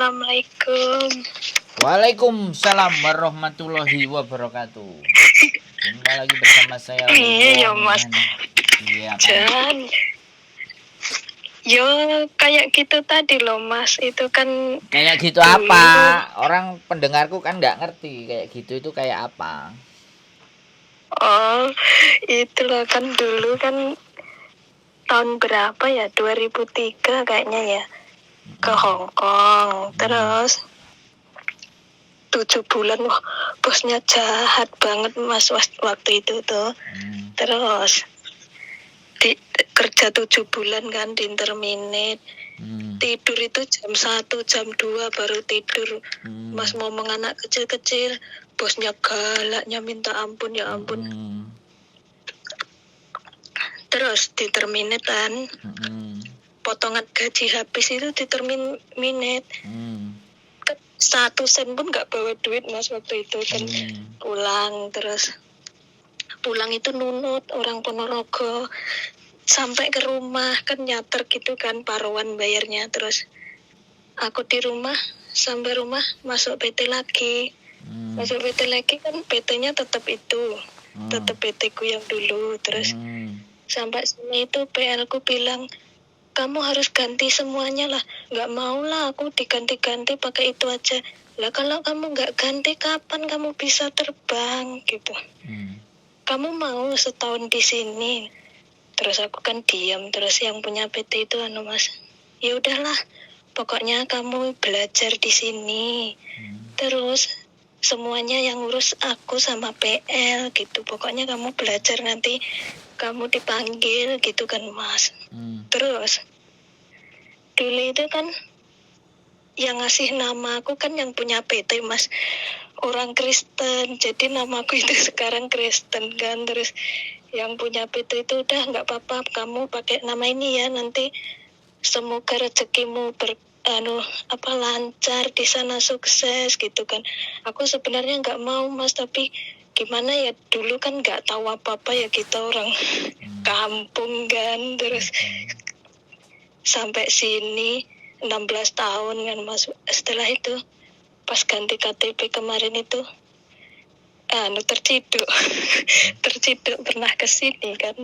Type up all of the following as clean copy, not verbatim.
Assalamualaikum. Waalaikumsalam warahmatullahi wabarakatuh. Jumpa lagi bersama saya. Iya Mas. Iya. Jangan. Yo kayak gitu tadi loh Mas. Itu kan. Kayak gitu apa? Orang pendengarku kan nggak ngerti kayak gitu itu kayak apa. Oh, itulah kan dulu kan tahun berapa ya? 2003 kayaknya ya. Ke Hong Kong. Terus 7 bulan, wah bosnya jahat banget Mas waktu itu tuh. Terus kerja 7 bulan kan di interminate. Tidur itu jam 1, jam 2 baru tidur. Mas ngomong anak kecil-kecil, bosnya galaknya minta ampun, ya ampun. Terus di terminate kan, potongan gaji habis itu di terminate. 1 sen pun nggak bawa duit Mas waktu itu kan. Pulang itu nunut orang Ponorogo, sampai ke rumah kan nyater gitu kan paruan bayarnya. Terus aku di rumah, sampai rumah masuk PT lagi. Masuk PT lagi kan PT-nya tetap itu, tetap PT ku yang dulu. Terus sampai sini itu PL ku bilang, kamu harus ganti semuanya lah. Nggak mau lah aku diganti-ganti pakai itu aja. Lah kalau kamu nggak ganti kapan kamu bisa terbang gitu. Kamu mau setahun di sini. Terus aku kan diam. Terus yang punya PT itu Mas, ya udahlah, pokoknya kamu belajar di sini. Terus semuanya yang urus aku sama PL gitu. Pokoknya kamu belajar, nanti kamu dipanggil gitu kan Mas. Terus dulu itu kan yang ngasih nama aku kan yang punya PT Mas, orang Kristen. Jadi namaku itu sekarang Kristen kan. Terus yang punya PT itu udah nggak apa-apa, kamu pakai nama ini ya, nanti semoga rezekimu lancar di sana, sukses gitu kan. Aku sebenarnya nggak mau Mas, tapi gimana ya, dulu kan nggak tahu apa-apa ya, kita orang kampung kan. Terus sampai sini 16 tahun kan Mas. Setelah itu pas ganti KTP kemarin itu terciduk pernah kesini kan.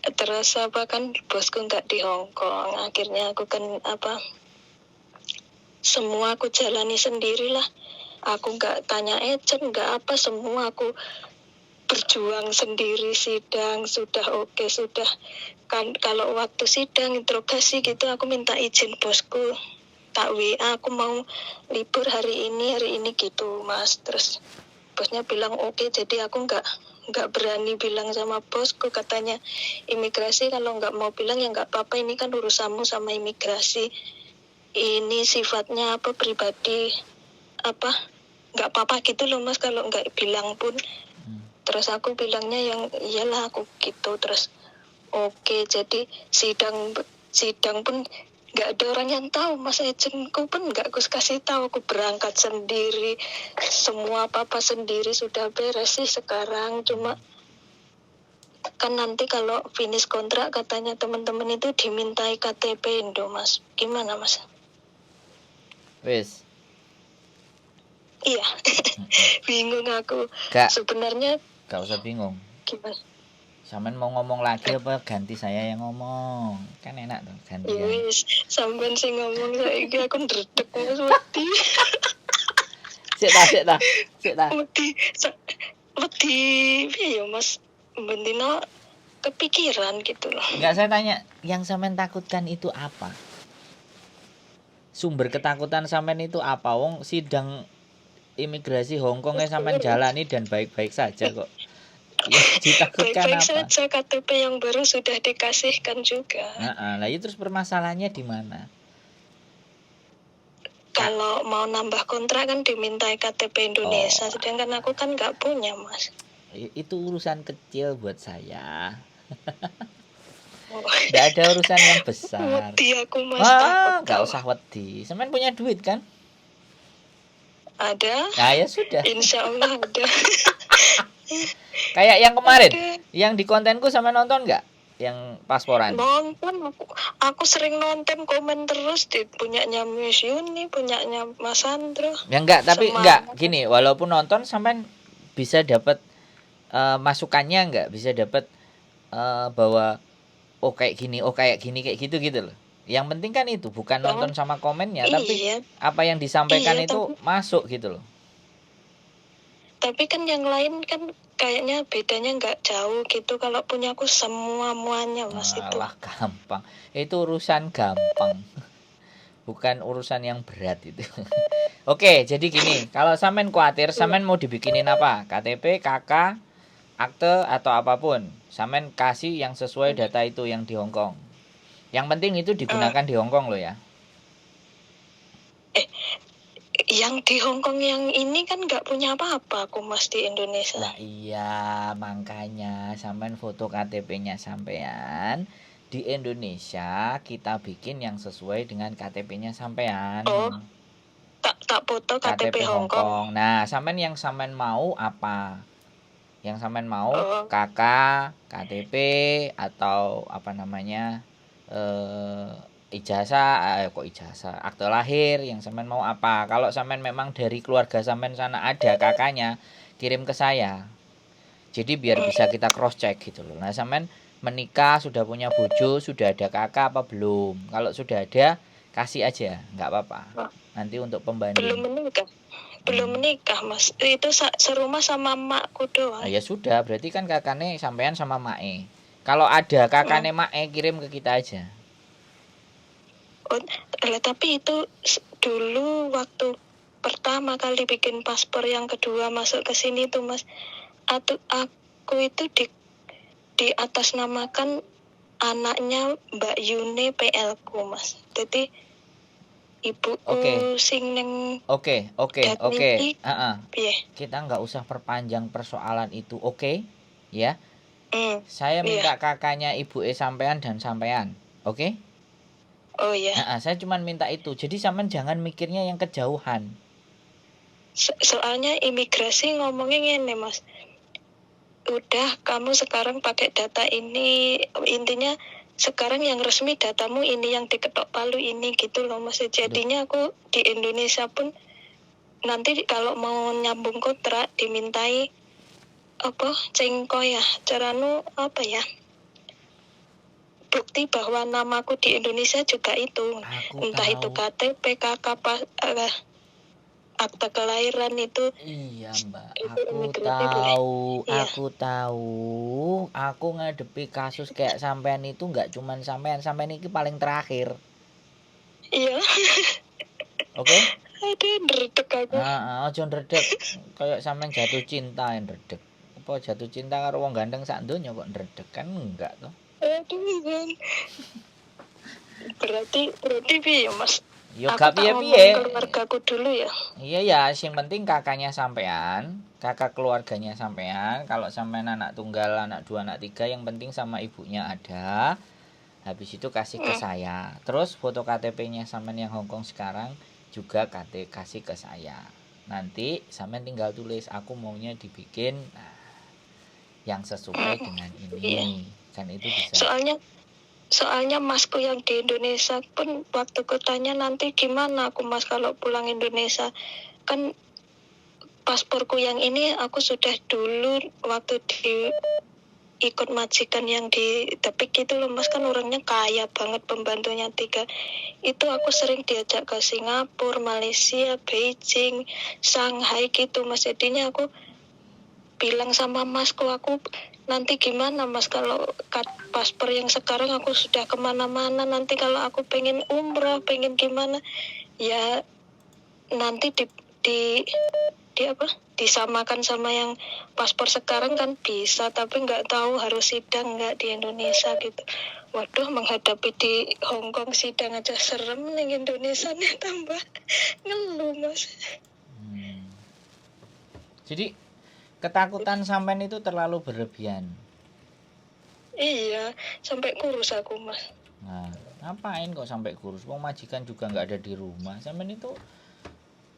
Terus apa kan, bosku nggak di Hong Kong. Akhirnya aku kan semua aku jalani sendirilah. Aku nggak tanya agent, nggak apa, semua aku berjuang sendiri. Sidang sudah oke, sudah kan. Kalau waktu sidang interogasi gitu, aku minta izin bosku, tak WA aku mau libur hari ini gitu Mas. Terus bosnya bilang oke. Jadi aku nggak berani bilang sama bosku. Katanya imigrasi kalau nggak mau bilang ya nggak apa-apa, ini kan urusanmu sama imigrasi, ini sifatnya pribadi, nggak apa-apa gitu loh Mas kalau nggak bilang pun. Terus aku bilangnya yang iyalah aku gitu. Terus oke, jadi sidang pun nggak ada orang yang tahu Mas. Agentku pun nggak aku kasih tahu. Aku berangkat sendiri, semua apa sendiri. Sudah beres sih sekarang. Cuma kan nanti kalau finish kontrak katanya teman-teman itu dimintai KTP Indo Mas. Gimana Mas? Wes. Iya. Bingung aku. Sebenarnya gak usah bingung. Gimana? Sampean mau ngomong lagi apa ganti saya yang ngomong? Kan enak tuh ganti. Wis, sampean sing ngomong saiki aku ndredeg Mas wedi. Sik ta. Wedi piye ya Mas? Bendina kepikiran gitu loh. Enggak, saya tanya, yang sampean takutkan itu apa? Sumber ketakutan sampean itu apa? Wong sidang imigrasi Hong Kong sampean jalani dan baik-baik saja kok. Ya, ditakutkan baik-baik apa? saja, KTP yang baru sudah dikasihkan juga. Lah itu terus permasalahannya di mana? Kalau mau nambah kontrak kan dimintai KTP Indonesia, sedangkan aku kan nggak punya Mas. Itu urusan kecil buat saya. Nggak ada urusan yang besar. Wedi aku Mas, takut. Nggak usah wedi. Sampean punya duit kan? Ada. Nah ya sudah. Insya Allah ada. Kayak yang kemarin, yang di kontenku sama nonton nggak? yang pasporan? Nonton aku sering nonton, komen terus di punyanya Miss Yuni, punyanya Mas Sandro. Ya enggak, tapi Semangat. enggak gini, walaupun nonton sampean bisa dapat masukannya enggak? Bisa dapat bahwa oh kayak gini, oh kayak gini, kayak gitu gitu loh. Yang penting kan itu bukan nonton sama komennya, tapi Iya, apa yang disampaikan iya, itu masuk gitu loh. tapi kan yang lain kan kayaknya bedanya nggak jauh gitu. Kalau punya aku muanya Mas itu. Alah gampang. Itu urusan gampang. Bukan urusan yang berat itu. Oke, jadi gini, kalau sampean khawatir, sampean mau dibikinin apa? KTP, KK, akte atau apapun. Sampean kasih yang sesuai data itu yang di Hong Kong. Yang penting itu digunakan di Hong Kong loh ya. Yang di Hong Kong yang ini kan nggak punya apa-apa aku Mas di Indonesia. Lah iya, makanya sampean foto KTP-nya sampean di Indonesia kita bikin yang sesuai dengan KTP-nya sampean. Oh, tak foto KTP Hong Kong. Nah, sampean yang sampean mau apa? Yang sampean mau KK, KTP atau apa namanya? Ijazah, akte lahir, yang sampean mau apa? Kalau sampean memang dari keluarga sampean sana ada kakaknya, kirim ke saya. Jadi biar bisa kita cross check gitu loh. Nah, sampean menikah, sudah punya bojo, sudah ada kakak apa belum? Kalau sudah ada, kasih aja, nggak apa-apa. Nanti untuk pembanding. Belum menikah Mas. Itu serumah sama emakku doang. Ya sudah, berarti kan kakaknya sampean sama mae. Kalau ada kakaknya mae, kirim ke kita aja. Tapi itu dulu waktu pertama kali bikin paspor, yang kedua masuk ke sini tuh Mas. Aku itu di atas namakan anaknya Mbak Yune PL ku Mas. Jadi ibuku sing neng. Oke. Kita nggak usah perpanjang persoalan itu, oke? Ya. Saya minta kakaknya ibu sampean dan sampean, oke? Oh iya. Saya cuma minta itu. Jadi sampean jangan mikirnya yang kejauhan. Soalnya imigrasi ngomongnya gini Mas. Udah kamu sekarang pakai data ini, intinya sekarang yang resmi datamu ini, yang diketok palu ini gitu loh Mas. Jadinya aku di Indonesia pun nanti kalau mau nyambung kontrak dimintai apa cengko ya, caranu apa ya, bukti bahwa namaku di Indonesia juga itu. Entah itu KTP, KK, akta kelahiran itu. Iya Mbak, aku tahu. Aku ngadepi kasus kayak sampean itu nggak cuman sampean ini paling terakhir. Iya. Oke? Aduh, ndredeg aku. Ojo ndredeg. Kayak sampean jatuh cinta yang ndredeg. Apa jatuh cinta karo wong ganteng sak donya kok ndredeg, kan enggak toh? Aduh, kan. Berarti piye Mas? Yo gak piye-piye. Keluargaku dulu ya. Iya ya, yang penting kakaknya sampean, kakak keluarganya sampean. Kalau sampean anak tunggal, anak 2, anak 3, yang penting sama ibunya ada. Habis itu kasih ke saya. Terus foto KTP-nya sampean yang Hongkong sekarang juga kasih ke saya. Nanti sampean tinggal tulis aku maunya dibikin yang sesuai dengan ini. Iya. Kan itu bisa. Soalnya masku yang di Indonesia pun waktu kutanya nanti gimana aku Mas kalau pulang Indonesia, kan pasporku yang ini aku sudah dulu waktu di ikut majikan yang di Tepik gitu loh Mas, kan orangnya kaya banget, pembantunya 3. Itu aku sering diajak ke Singapura, Malaysia, Beijing, Shanghai gitu Mas. Jadinya aku bilang sama masku, aku nanti gimana Mas kalau paspor yang sekarang aku sudah kemana-mana, nanti kalau aku pengen umrah, pengen gimana ya nanti disamakan sama yang paspor sekarang kan bisa, tapi nggak tahu harus sidang nggak di Indonesia gitu. Waduh, menghadapi di Hong Kong sidang aja serem, nih Indonesia nih tambah ngeluh Mas. Jadi ketakutan sampean itu terlalu berlebihan. Iya, sampai kurus aku Mas. Nah, ngapain kok sampai kurus? Wong majikan juga nggak ada di rumah. Sampean itu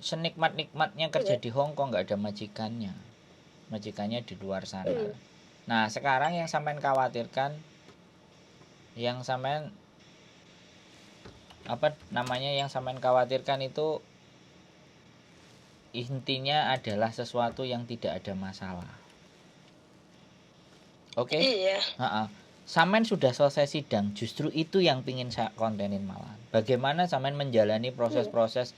senikmat-nikmatnya kerja di Hong Kong nggak ada majikannya. Majikannya di luar sana. Nah, sekarang yang sampean khawatirkan Yang sampean apa namanya yang sampean khawatirkan itu intinya adalah sesuatu yang tidak ada masalah. Oke? Iya. Sampean sudah selesai sidang, justru itu yang pingin saya kontenin malah. Bagaimana sampean menjalani proses-proses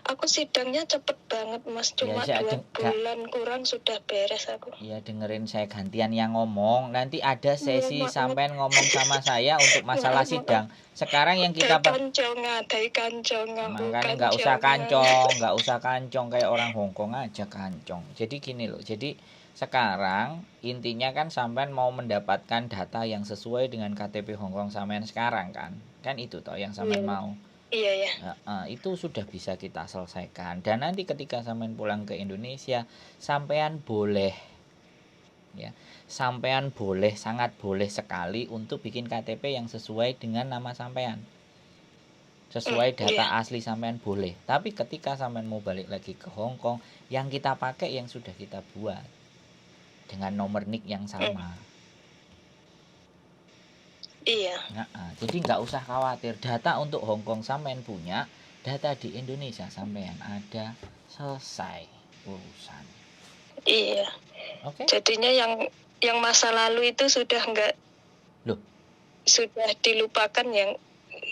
Aku sidangnya cepet banget Mas, cuma ya, 2 bulan kurang sudah beres aku. Ya dengerin saya gantian yang ngomong. Nanti ada sesi sampean ngomong sama saya untuk masalah sidang. Sekarang yang kita Dai kancong makanya nggak usah kancong kayak orang Hongkong aja kancong. Jadi gini loh. Jadi sekarang intinya kan sampean mau mendapatkan data yang sesuai dengan KTP Hongkong sampean sekarang kan. Kan itu toh yang sampean mau. Iya ya. Itu sudah bisa kita selesaikan. Dan nanti ketika sampean pulang ke Indonesia, sampean boleh ya, sampean boleh, sangat boleh sekali untuk bikin KTP yang sesuai dengan nama sampean. Sesuai data asli sampean boleh. Tapi ketika sampean mau balik lagi ke Hongkong, yang kita pakai yang sudah kita buat dengan nomor NIK yang sama. Iya. Jadi nggak usah khawatir, data untuk Hongkong sampean punya, data di Indonesia sampean ada, selesai urusan. Iya. Oke. Jadinya yang masa lalu itu sudah enggak, sudah dilupakan, yang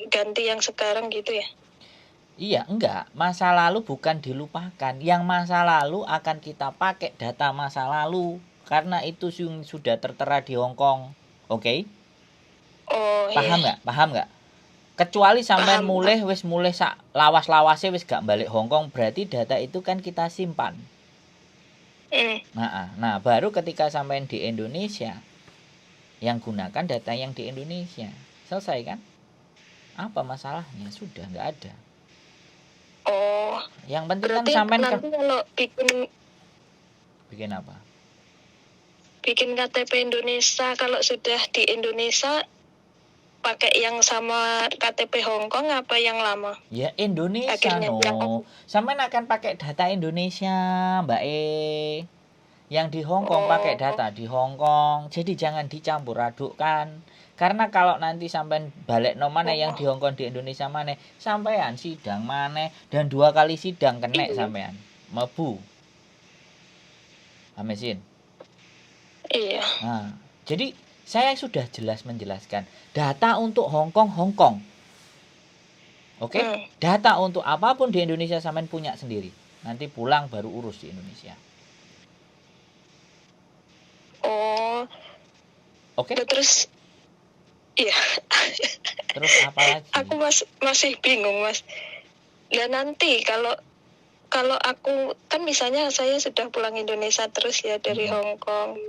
ganti yang sekarang gitu ya. Iya, enggak. Masa lalu bukan dilupakan. Yang masa lalu akan kita pakai data masa lalu karena itu sudah tertera di Hongkong. Oke? Oh, Paham nggak? Kecuali sampean mulai sak lawas-lawase wis gak balik Hongkong, berarti data itu kan kita simpan. Nah, baru ketika sampean di Indonesia, yang gunakan data yang di Indonesia. Selesai kan? Apa masalahnya? Sudah nggak ada. Oh. Yang penting kan sampean nanti kalau bikin apa? Bikin KTP Indonesia, kalau sudah di Indonesia pakai yang sama KTP Hongkong apa yang lama? Ya Indonesia Sampean akan pakai data Indonesia, Mbak Yang di Hongkong pakai data di Hongkong. Jadi jangan dicampur adukkan. Karena kalau nanti sampean balik mana yang di Hongkong di Indonesia mana, sampean sidang mana dan 2 kali sidang kena sampean. Mebu. Amesin. Iya. Jadi saya sudah jelas menjelaskan data untuk Hongkong. Oke? Data untuk apapun di Indonesia sampean punya sendiri. Nanti pulang baru urus di Indonesia. Oh. Oke? Terus iya. Terus apa lagi? Aku masih bingung, Mas. Ya nanti kalau aku kan misalnya saya sudah pulang Indonesia terus ya dari Hongkong,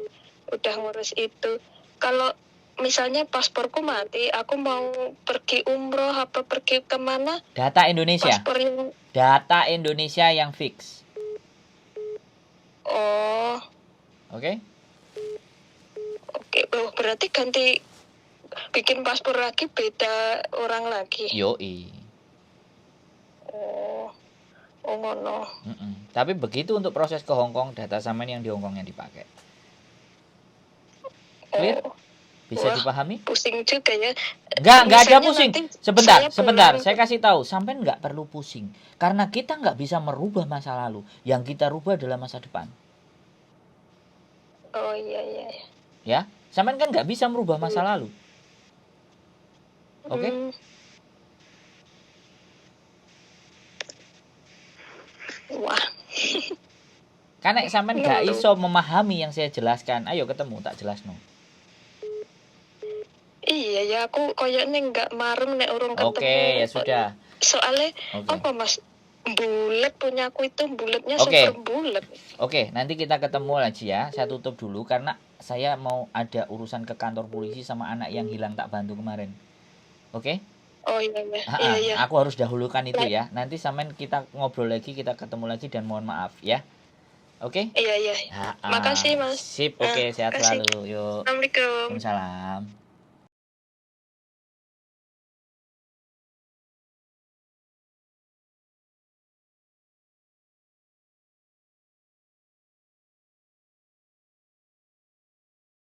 udah ngurus itu. Kalau misalnya pasporku mati, aku mau pergi umroh apa pergi kemana? Data Indonesia. Data Indonesia yang fix. Oh. Oke? Oh, berarti ganti bikin paspor lagi beda orang lagi. Yoi. Oh ngono. Tapi begitu untuk proses ke Hongkong, data sampean yang di Hongkong yang dipakai. Clear? Bisa dipahami? Pusing juga ya. Enggak ada pusing. Sebentar. Saya kasih tahu, sampean enggak perlu pusing. Karena kita enggak bisa merubah masa lalu. Yang kita rubah adalah masa depan. Oh iya. Ya, sampean kan enggak bisa merubah masa lalu. Oke? Wah. Karena sampean enggak iso memahami yang saya jelaskan. Ayo ketemu tak jelasno. Iya ya, aku koyoknya nggak marem nek urung ketemu. Oke, ya sudah. Soalnya apa Mas? Bulat punya aku itu bulatnya super bulat. Oke, nanti kita ketemu lagi ya. Saya tutup dulu karena saya mau ada urusan ke kantor polisi sama anak yang hilang tak bantu kemarin. Oke? Oh iya. Aku harus dahulukan itu ya. Nanti sampean kita ngobrol lagi, kita ketemu lagi dan mohon maaf ya. Oke? Iya. Makasih Mas. Sip, oke, sehat selalu. Yuk. Assalamualaikum. Waalaikumsalam.